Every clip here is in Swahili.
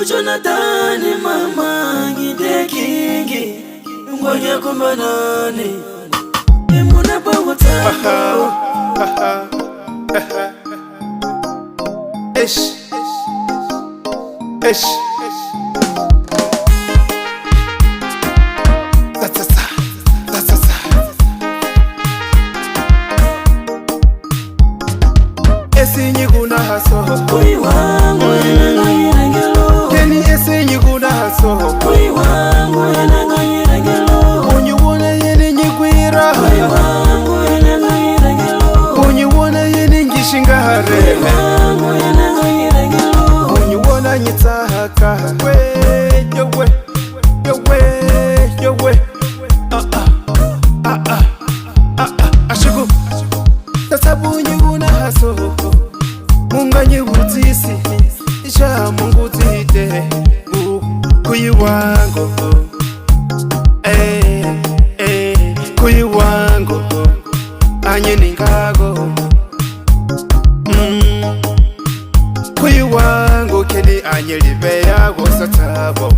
Jonathan mama ngide kingi ngoja kumbanani imuna bawo tako Ish Esinyi kuna haso Kui wangu enangayirangelo Keni esinyi kuna haso Kui wangu enangayirangelo Unyuwona yeni nyikwira Kui wangu enangayirangelo Unyuwona yeni ngishingare Kui wangu enangayirangelo Unyuwona nyitahaka Yowe Ashiku Tasabu unyuwona haso Munganye utisi Isha mungu tite Kuyi wangu Kuyi wangu Anye ningago Kuyi wangu Keni anye libe yago satabo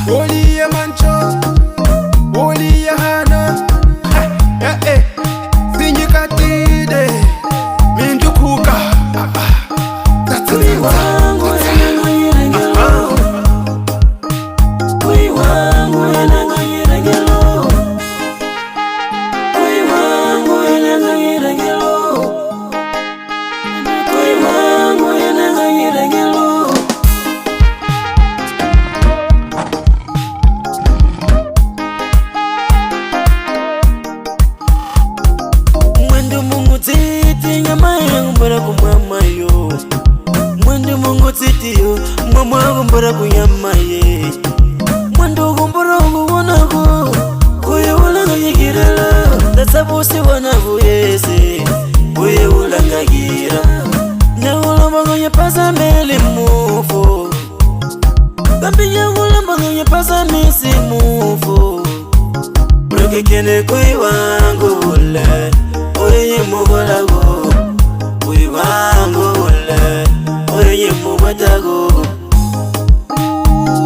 Woli ya mancho Woli ya hana Sinyikatide Mindukuka Kui wangu enangayirangelo Kui wangu enangayirangelo Kui wangu enangayirangelo Kui wangu enangayirangelo Mwendo mungu titi nyama yangu mbara kumama yo Mwendo mungu titi yo mama yangu mbara kunyama ye Mwendo kumbara kuwana ko Kuye ulanga yikirela Tasabu si wana kuyese Kuye ulanga gira Nyagula mbango pasa mele mufo Kambi nyagula mbango pasa misi mufo Broke kene kui wangu ule Oye mugola go Kui wangu ule Oye mugota go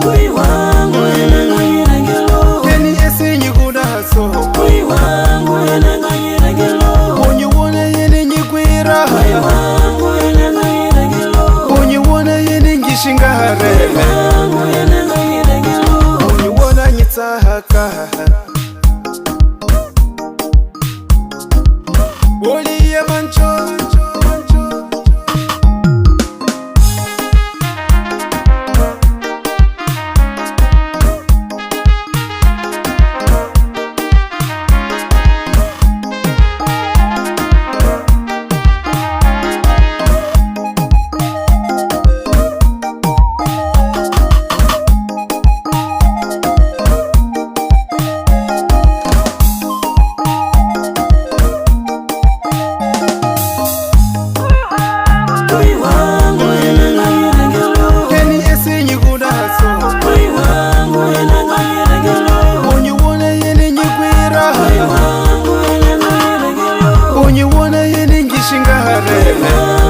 Kui wangu enangayirangelo Keni esinyi kuna haso Kui wangu enangayirangelo Unyuwona yeni nyikwira Kui wangu enangayirangelo Unyuwona yeni ngishingare Kui wangu enangayirangelo Unyuwona nyitahaka Woli ya mancho Kui wangu enangayirangelo Keni esinyi kuna haso Kui wangu enangayirangelo Unyuwona yeni nyikwira Kui wangu enangayirangelo Unyuwona yeni ngishingare Kui wangu